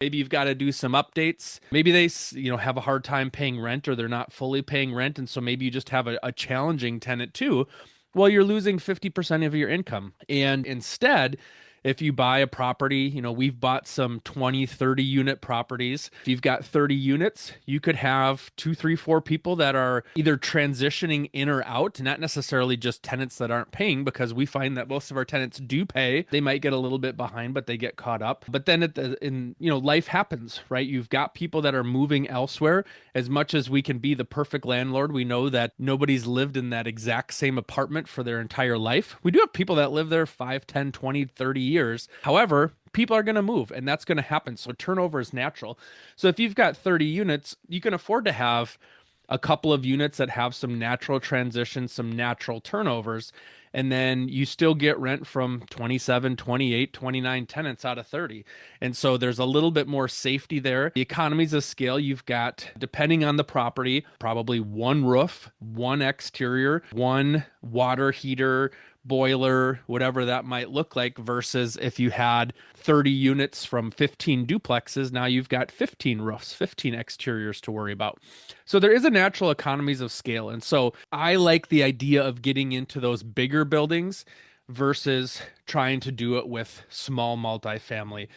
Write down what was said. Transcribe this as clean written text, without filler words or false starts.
Maybe you've got to do some updates. Maybe they, have a hard time paying rent or they're not fully paying rent. And so maybe you just have a challenging tenant too. Well, you're losing 50% of your income. And instead, if you buy a property, we've bought some 20, 30 unit properties. If you've got 30 units, you could have two, three, four people that are either transitioning in or out, not necessarily just tenants that aren't paying, because we find that most of our tenants do pay. They might get a little bit behind, but they get caught up. But then life happens, right? You've got people that are moving elsewhere. As much as we can be the perfect landlord, we know that nobody's lived in that exact same apartment for their entire life. We do have people that live there 5, 10, 20, 30 years. However, people are going to move and that's going to happen. So turnover is natural. So if you've got 30 units, you can afford to have a couple of units that have some natural transitions, some natural turnovers, and then you still get rent from 27, 28, 29 tenants out of 30. And so there's a little bit more safety there. The economies of scale, you've got, depending on the property, probably one roof, one exterior, one water heater, boiler, whatever that might look like, versus if you had 30 units from 15 duplexes, now you've got 15 roofs, 15 exteriors to worry about. So there is a natural economies of scale. And so I like the idea of getting into those bigger buildings versus trying to do it with small multifamily.